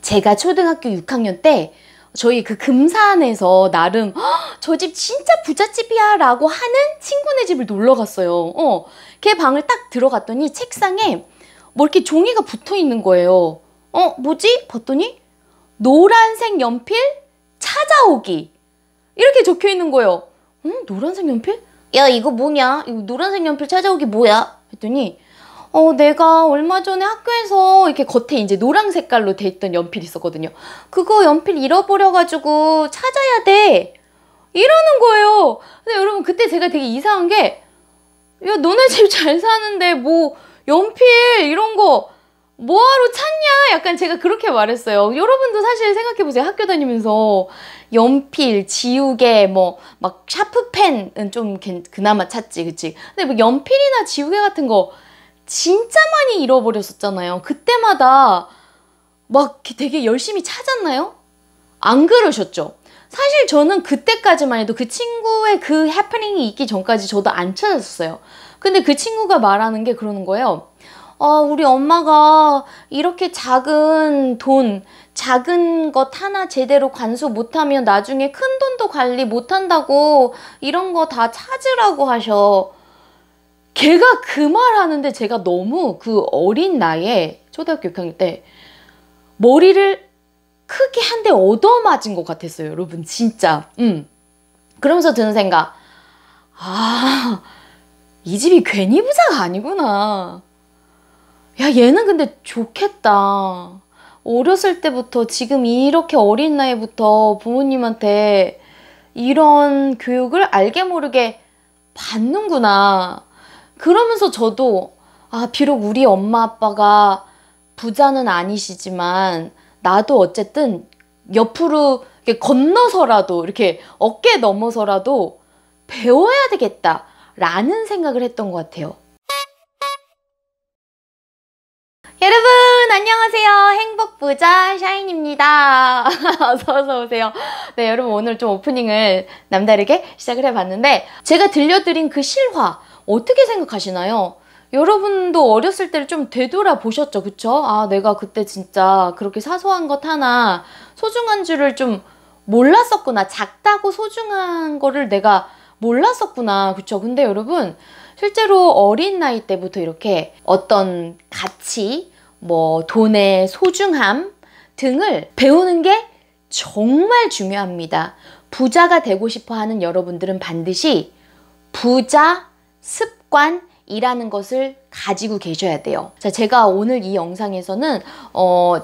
제가 초등학교 6학년 때 저희 그 금산에서 나름 저 집 진짜 부잣집이야 라고 하는 친구네 집을 놀러 갔어요. 걔 방을 딱 들어갔더니 책상에 뭐 이렇게 종이가 붙어 있는 거예요. 뭐지? 봤더니 노란색 연필 찾아오기 이렇게 적혀 있는 거예요. 노란색 연필? 야, 이거 뭐냐? 이거 노란색 연필 찾아오기 뭐야? 했더니 내가 얼마 전에 학교에서 이렇게 겉에 이제 노란 색깔로 돼 있던 연필이 있었거든요. 그거 연필 잃어버려가지고 찾아야 돼. 이러는 거예요. 근데 여러분, 그때 제가 되게 이상한 게, 야, 너네 집 잘 사는데 뭐 연필 이런 거 뭐하러 찾냐? 약간 제가 그렇게 말했어요. 여러분도 사실 생각해보세요. 학교 다니면서 연필, 지우개, 뭐 막 샤프펜은 좀 그나마 찾지, 그치? 근데 뭐 연필이나 지우개 같은 거 진짜 많이 잃어버렸었잖아요. 그때마다 막 되게 열심히 찾았나요? 안 그러셨죠? 사실 저는 그때까지만 해도 그 친구의 그 해프닝이 있기 전까지 저도 안 찾았어요. 근데 그 친구가 말하는 게 그러는 거예요. 우리 엄마가 이렇게 작은 돈, 작은 것 하나 제대로 관수 못하면 나중에 큰 돈도 관리 못한다고 이런 거 다 찾으라고 하셔. 걔가 그 말 하는데 제가 너무 그 어린 나이에 초등학교 6학년 때 머리를 크게 한 대 얻어맞은 것 같았어요. 여러분, 진짜. 그러면서 드는 생각. 이 집이 괜히 부자가 아니구나. 야, 얘는 근데 좋겠다. 어렸을 때부터 지금 이렇게 어린 나이부터 부모님한테 이런 교육을 알게 모르게 받는구나. 그러면서 저도 비록 우리 엄마 아빠가 부자는 아니시지만 나도 어쨌든 옆으로 이렇게 건너서라도 이렇게 어깨 넘어서라도 배워야 되겠다라는 생각을 했던 것 같아요. 여러분 안녕하세요. 행복부자 샤인입니다. 어서 오세요. 네, 여러분 오늘 좀 오프닝을 남다르게 시작을 해봤는데 제가 들려드린 그 실화 어떻게 생각하시나요? 여러분도 어렸을 때를 좀 되돌아보셨죠, 그쵸? 내가 그때 진짜 그렇게 사소한 것 하나 소중한 줄을 좀 몰랐었구나. 작다고 소중한 거를 내가 몰랐었구나, 그쵸? 근데 여러분 실제로 어린 나이 때부터 이렇게 어떤 가치, 뭐 돈의 소중함 등을 배우는 게 정말 중요합니다. 부자가 되고 싶어 하는 여러분들은 반드시 부자 습관이라는 것을 가지고 계셔야 돼요. 자, 제가 오늘 이 영상에서는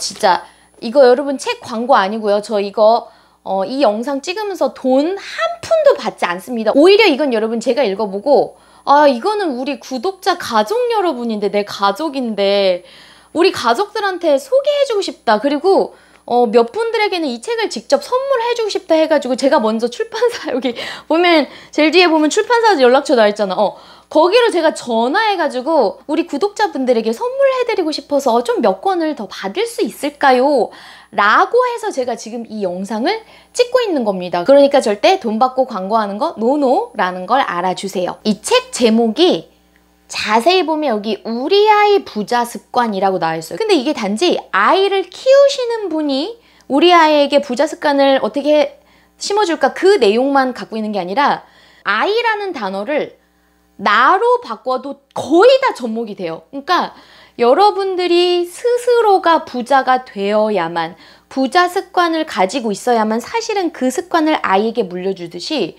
진짜 이거 여러분 책 광고 아니고요. 저 이거 이 영상 찍으면서 돈 한 푼도 받지 않습니다. 오히려 이건 여러분 제가 읽어보고 이거는 우리 구독자 가족 여러분인데, 내 가족인데 우리 가족들한테 소개해주고 싶다. 그리고 몇 분들에게는 이 책을 직접 선물해주고 싶다 해가지고 제가 먼저 출판사, 여기 보면 제일 뒤에 보면 출판사 연락처 나와있잖아. 거기로 제가 전화해가지고 우리 구독자분들에게 선물해드리고 싶어서 좀 몇 권을 더 받을 수 있을까요? 라고 해서 제가 지금 이 영상을 찍고 있는 겁니다. 그러니까 절대 돈 받고 광고하는 거 노노라는 걸 알아주세요. 이 책 제목이 자세히 보면 여기 우리 아이 부자 습관이라고 나와 있어요. 근데 이게 단지 아이를 키우시는 분이 우리 아이에게 부자 습관을 어떻게 심어줄까 그 내용만 갖고 있는 게 아니라 아이라는 단어를 나로 바꿔도 거의 다 접목이 돼요. 그러니까 여러분들이 스스로가 부자가 되어야만, 부자 습관을 가지고 있어야만 사실은 그 습관을 아이에게 물려주듯이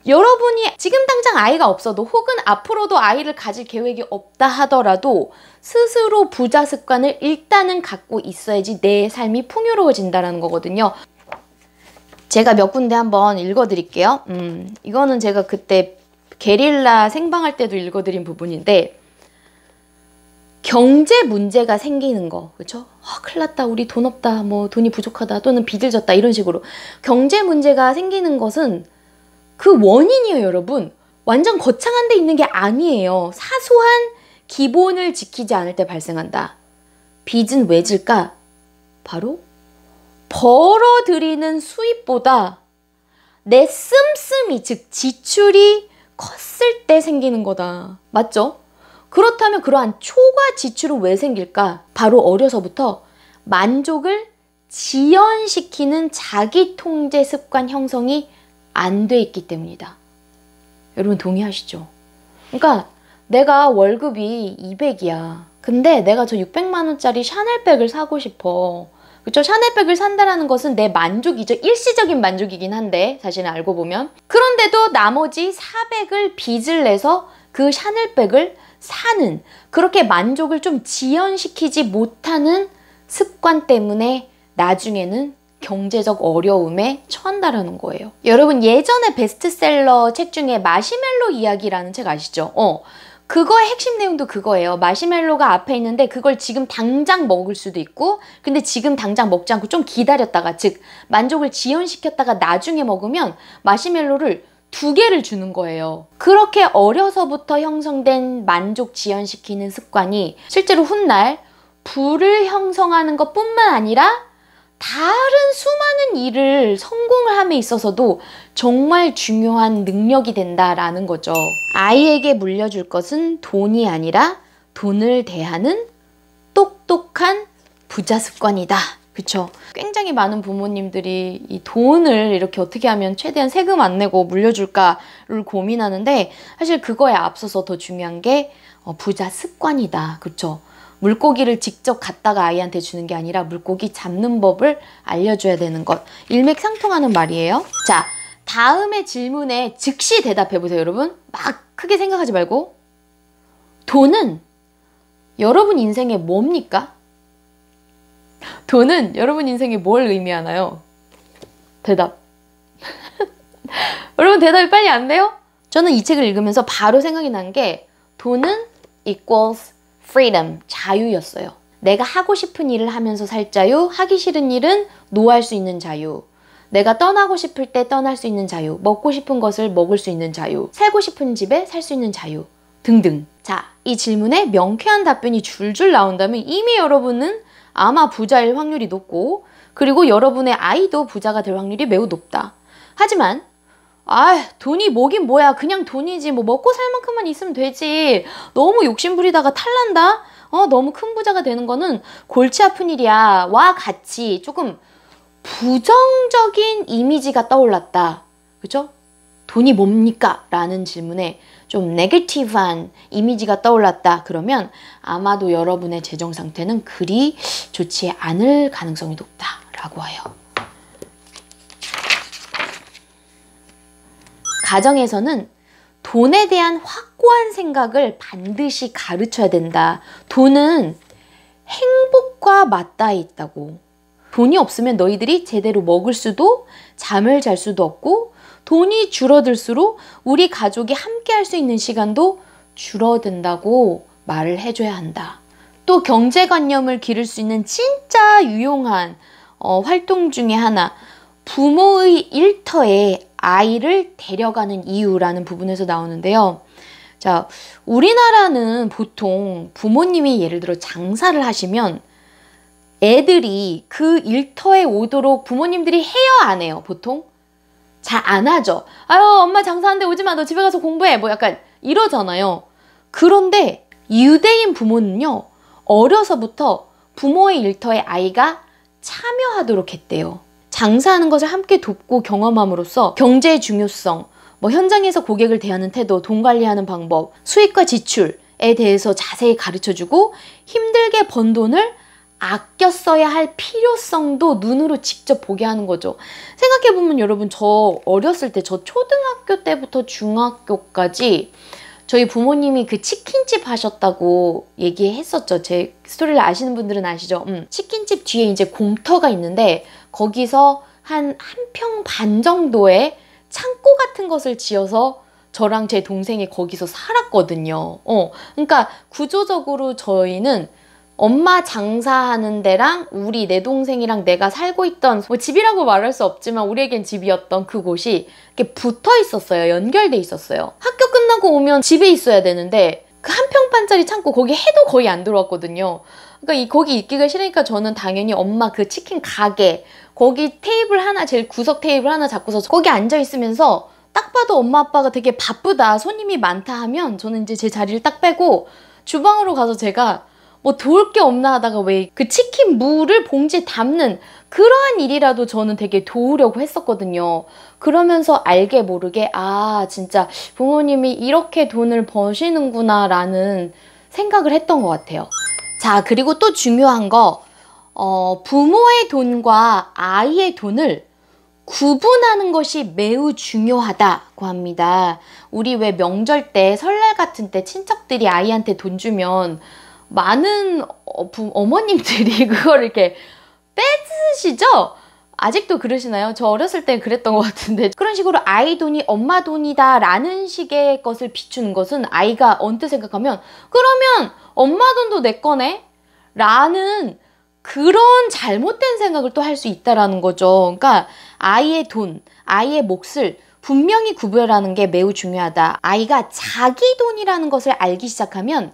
여러분이 지금 당장 아이가 없어도 혹은 앞으로도 아이를 가질 계획이 없다 하더라도 스스로 부자 습관을 일단은 갖고 있어야지 내 삶이 풍요로워진다는 거거든요. 제가 몇 군데 한번 읽어드릴게요. 이거는 제가 그때 게릴라 생방할 때도 읽어드린 부분인데, 경제 문제가 생기는 거, 그쵸? 큰일 났다, 우리 돈 없다, 뭐 돈이 부족하다, 또는 빚을 졌다, 이런 식으로 경제 문제가 생기는 것은 그 원인이에요, 여러분. 완전 거창한 데 있는 게 아니에요. 사소한 기본을 지키지 않을 때 발생한다. 빚은 왜 질까? 바로 벌어들이는 수입보다 내 씀씀이, 즉 지출이 컸을 때 생기는 거다. 맞죠? 그렇다면 그러한 초과 지출은 왜 생길까? 바로 어려서부터 만족을 지연시키는 자기 통제 습관 형성이 안 돼 있기 때문이다. 여러분 동의하시죠? 그러니까 내가 월급이 200이야. 근데 내가 저 600만 원짜리 샤넬백을 사고 싶어. 그쵸? 샤넬백을 산다라는 것은 내 만족이죠. 일시적인 만족이긴 한데 사실은 알고 보면. 그런데도 나머지 400을 빚을 내서 그 샤넬백을 사는, 그렇게 만족을 좀 지연시키지 못하는 습관 때문에 나중에는 경제적 어려움에 처한다라는 거예요. 여러분 예전에 베스트셀러 책 중에 마시멜로 이야기라는 책 아시죠? 그거의 핵심 내용도 그거예요. 마시멜로가 앞에 있는데 그걸 지금 당장 먹을 수도 있고, 근데 지금 당장 먹지 않고 좀 기다렸다가, 즉 만족을 지연시켰다가 나중에 먹으면 마시멜로를 2개를 주는 거예요. 그렇게 어려서부터 형성된 만족 지연시키는 습관이 실제로 훗날 부를 형성하는 것뿐만 아니라 다른 수많은 일을 성공을 함에 있어서도 정말 중요한 능력이 된다라는 거죠. 아이에게 물려줄 것은 돈이 아니라 돈을 대하는 똑똑한 부자 습관이다. 그쵸? 굉장히 많은 부모님들이 이 돈을 이렇게 어떻게 하면 최대한 세금 안 내고 물려줄까를 고민하는데, 사실 그거에 앞서서 더 중요한 게 부자 습관이다. 그쵸? 물고기를 직접 갖다가 아이한테 주는 게 아니라 물고기 잡는 법을 알려줘야 되는 것. 일맥상통하는 말이에요. 자, 다음의 질문에 즉시 대답해보세요, 여러분. 막 크게 생각하지 말고. 돈은 여러분 인생에 뭡니까? 돈은 여러분 인생에 뭘 의미하나요? 대답. 여러분 대답이 빨리 안 돼요? 저는 이 책을 읽으면서 바로 생각이 난 게 돈은 equals freedom, 자유였어요. 내가 하고 싶은 일을 하면서 살 자유, 하기 싫은 일은 노할 수 있는 자유, 내가 떠나고 싶을 때 떠날 수 있는 자유, 먹고 싶은 것을 먹을 수 있는 자유, 살고 싶은 집에 살 수 있는 자유 등등. 자, 이 질문에 명쾌한 답변이 줄줄 나온다면 이미 여러분은 아마 부자일 확률이 높고, 그리고 여러분의 아이도 부자가 될 확률이 매우 높다. 하지만 돈이 뭐긴 뭐야, 그냥 돈이지, 뭐 먹고 살 만큼만 있으면 되지, 너무 욕심부리다가 탈난다? 너무 큰 부자가 되는 거는 골치 아픈 일이야 와 같이 조금 부정적인 이미지가 떠올랐다. 그죠? 돈이 뭡니까? 라는 질문에 좀 네거티브한 이미지가 떠올랐다. 그러면 아마도 여러분의 재정 상태는 그리 좋지 않을 가능성이 높다라고 해요. 가정에서는 돈에 대한 확고한 생각을 반드시 가르쳐야 된다. 돈은 행복과 맞닿아 있다고. 돈이 없으면 너희들이 제대로 먹을 수도 잠을 잘 수도 없고, 돈이 줄어들수록 우리 가족이 함께 할 수 있는 시간도 줄어든다고 말을 해줘야 한다. 또 경제관념을 기를 수 있는 진짜 유용한 활동 중에 하나, 부모의 일터에 아이를 데려가는 이유라는 부분에서 나오는데요. 자, 우리나라는 보통 부모님이 예를 들어 장사를 하시면 애들이 그 일터에 오도록 부모님들이 해요, 안 해요? 보통? 잘 안 하죠. 아유, 엄마 장사하는데 오지 마, 너 집에 가서 공부해, 뭐 약간 이러잖아요. 그런데 유대인 부모는요, 어려서부터 부모의 일터에 아이가 참여하도록 했대요. 장사하는 것을 함께 돕고 경험함으로써 경제의 중요성, 뭐 현장에서 고객을 대하는 태도, 돈 관리하는 방법, 수입과 지출에 대해서 자세히 가르쳐주고, 힘들게 번 돈을 아껴 써야 할 필요성도 눈으로 직접 보게 하는 거죠. 생각해보면 여러분, 저 어렸을 때, 저 초등학교 때부터 중학교까지 저희 부모님이 그 치킨집 하셨다고 얘기했었죠. 제 스토리를 아시는 분들은 아시죠? 치킨집 뒤에 이제 공터가 있는데 거기서 한 평 반 정도의 창고 같은 것을 지어서 저랑 제 동생이 거기서 살았거든요. 그러니까 구조적으로 저희는 엄마 장사하는 데랑 내 동생이랑 내가 살고 있던, 뭐 집이라고 말할 수 없지만 우리에겐 집이었던 그곳이 이렇게 붙어 있었어요. 연결돼 있었어요. 학교 끝나고 오면 집에 있어야 되는데 그 한 평반짜리 창고, 거기 해도 거의 안 들어왔거든요. 그러니까 거기 있기가 싫으니까 저는 당연히 엄마 그 치킨 가게, 거기 테이블 하나, 제일 구석 테이블 하나 잡고서 거기 앉아 있으면서 딱 봐도 엄마 아빠가 되게 바쁘다, 손님이 많다 하면 저는 이제 제 자리를 딱 빼고 주방으로 가서 제가 뭐 도울 게 없나 하다가 왜 그 치킨 무를 봉지에 담는 그러한 일이라도 저는 되게 도우려고 했었거든요. 그러면서 알게 모르게 아 진짜 부모님이 이렇게 돈을 버시는구나 라는 생각을 했던 것 같아요. 자, 그리고 또 중요한 거 부모의 돈과 아이의 돈을 구분하는 것이 매우 중요하다고 합니다. 우리 왜 명절 때 설날 같은 때 친척들이 아이한테 돈 주면 많은 어머님들이 그걸 이렇게 뺏으시죠? 아직도 그러시나요? 저 어렸을 때 그랬던 것 같은데 그런 식으로 아이 돈이 엄마 돈이다 라는 식의 것을 비추는 것은 아이가 언뜻 생각하면 그러면 엄마 돈도 내 거네? 라는 그런 잘못된 생각을 또 할 수 있다라는 거죠. 그러니까 아이의 돈, 아이의 몫을 분명히 구별하는 게 매우 중요하다. 아이가 자기 돈이라는 것을 알기 시작하면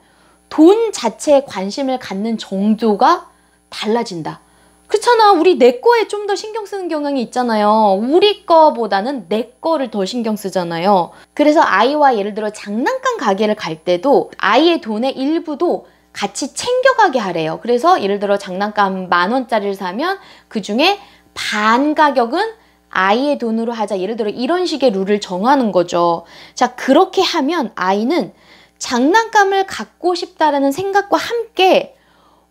돈 자체에 관심을 갖는 정도가 달라진다. 그렇잖아. 우리 내 거에 좀 더 신경 쓰는 경향이 있잖아요. 우리 거보다는 내 거를 더 신경 쓰잖아요. 그래서 아이와 예를 들어 장난감 가게를 갈 때도 아이의 돈의 일부도 같이 챙겨가게 하래요. 그래서 예를 들어 장난감 10,000원짜리를 사면 그 중에 반 가격은 아이의 돈으로 하자. 예를 들어 이런 식의 룰을 정하는 거죠. 자, 그렇게 하면 아이는 장난감을 갖고 싶다라는 생각과 함께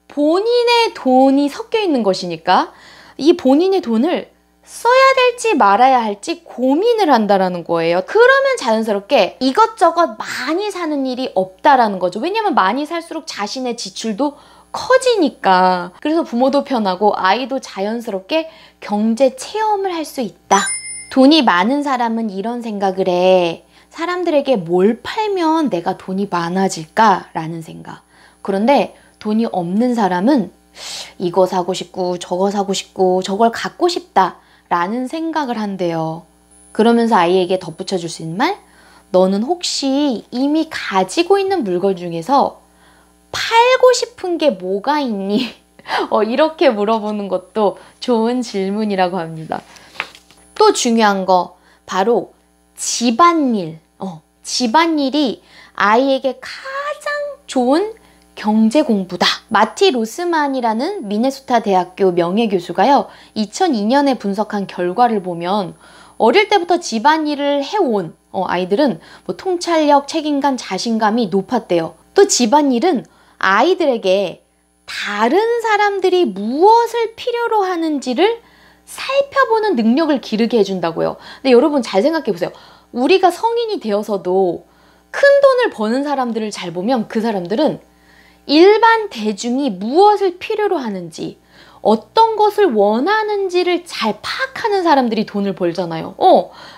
본인의 돈이 섞여 있는 것이니까 이 본인의 돈을 써야 될지 말아야 할지 고민을 한다라는 거예요. 그러면 자연스럽게 이것저것 많이 사는 일이 없다라는 거죠. 왜냐면 많이 살수록 자신의 지출도 커지니까. 그래서 부모도 편하고 아이도 자연스럽게 경제 체험을 할 수 있다. 돈이 많은 사람은 이런 생각을 해. 사람들에게 뭘 팔면 내가 돈이 많아질까라는 생각. 그런데 돈이 없는 사람은 이거 사고 싶고 저거 사고 싶고 저걸 갖고 싶다 라는 생각을 한대요. 그러면서 아이에게 덧붙여 줄 수 있는 말? 너는 혹시 이미 가지고 있는 물건 중에서 팔고 싶은 게 뭐가 있니? 이렇게 물어보는 것도 좋은 질문이라고 합니다. 또 중요한 거 바로 집안일. 집안일이 아이에게 가장 좋은 경제 공부다. 마티 로스만이라는 미네소타 대학교 명예교수가요. 2002년에 분석한 결과를 보면 어릴 때부터 집안일을 해온 아이들은 뭐 통찰력, 책임감, 자신감이 높았대요. 또 집안일은 아이들에게 다른 사람들이 무엇을 필요로 하는지를 살펴보는 능력을 기르게 해준다고요. 근데 여러분 잘 생각해 보세요. 우리가 성인이 되어서도 큰 돈을 버는 사람들을 잘 보면 그 사람들은 일반 대중이 무엇을 필요로 하는지 어떤 것을 원하는지를 잘 파악하는 사람들이 돈을 벌잖아요.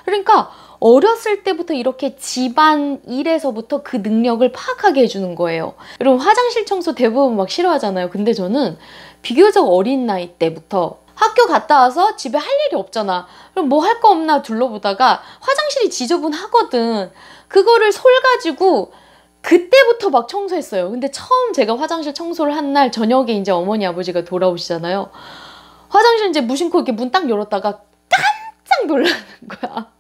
그러니까 어렸을 때부터 이렇게 집안 일에서부터 그 능력을 파악하게 해주는 거예요. 여러분 화장실 청소 대부분 막 싫어하잖아요. 근데 저는 비교적 어린 나이 때부터 학교 갔다 와서 집에 할 일이 없잖아. 그럼 뭐 할 거 없나 둘러보다가 화장실이 지저분하거든. 그거를 솔 가지고 그때부터 막 청소했어요. 근데 처음 제가 화장실 청소를 한 날 저녁에 이제 어머니 아버지가 돌아오시잖아요. 화장실 이제 무심코 이렇게 문 딱 열었다가 깜짝 놀라는 거야.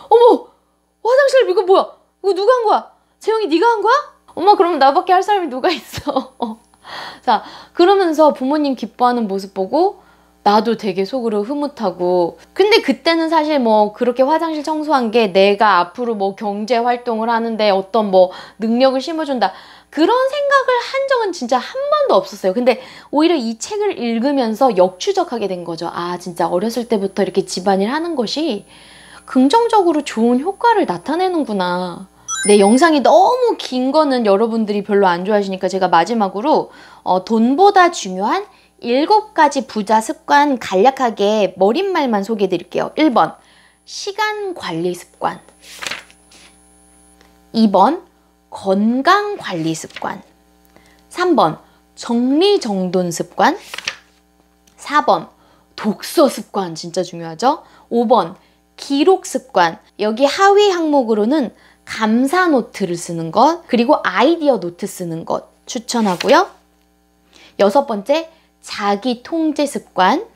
어머! 화장실 이거 뭐야? 이거 누가 한 거야? 재영이 네가 한 거야? 엄마 그럼 나밖에 할 사람이 누가 있어? 자, 그러면서 부모님 기뻐하는 모습 보고 나도 되게 속으로 흐뭇하고. 근데 그때는 사실 뭐 그렇게 화장실 청소한 게 내가 앞으로 뭐 경제 활동을 하는데 어떤 뭐 능력을 심어준다 그런 생각을 한 적은 진짜 한 번도 없었어요. 근데 오히려 이 책을 읽으면서 역추적하게 된 거죠. 아 진짜 어렸을 때부터 이렇게 집안일 하는 것이 긍정적으로 좋은 효과를 나타내는구나. 네, 영상이 너무 긴 거는 여러분들이 별로 안 좋아하시니까 제가 마지막으로 돈보다 중요한 7가지 부자 습관 간략하게 머릿말만 소개해 드릴게요. 1번 시간 관리 습관, 2번 건강 관리 습관, 3번 정리정돈 습관, 4번 독서 습관 진짜 중요하죠. 5번 기록 습관, 여기 하위 항목으로는 감사 노트를 쓰는 것, 그리고 아이디어 노트 쓰는 것 추천하고요. 6번째 자기 통제 습관,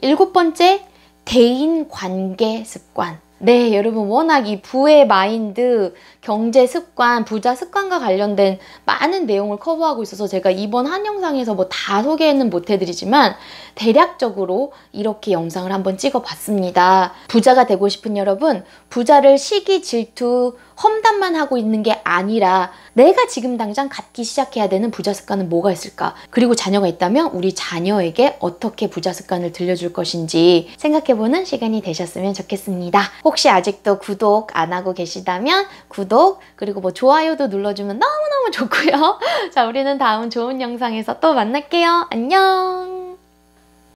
7번째 대인 관계 습관. 네, 여러분 워낙 이 부의 마인드, 경제 습관, 부자 습관과 관련된 많은 내용을 커버하고 있어서 제가 이번 한 영상에서 뭐 다 소개는 못 해드리지만 대략적으로 이렇게 영상을 한번 찍어봤습니다. 부자가 되고 싶은 여러분, 부자를 시기, 질투, 험담만 하고 있는 게 아니라 내가 지금 당장 갖기 시작해야 되는 부자 습관은 뭐가 있을까? 그리고 자녀가 있다면 우리 자녀에게 어떻게 부자 습관을 들려줄 것인지 생각해보는 시간이 되셨으면 좋겠습니다. 혹시 아직도 구독 안 하고 계시다면 구독, 그리고 뭐 좋아요도 눌러주면 너무너무 좋고요. 자, 우리는 다음 좋은 영상에서 또 만날게요. 안녕!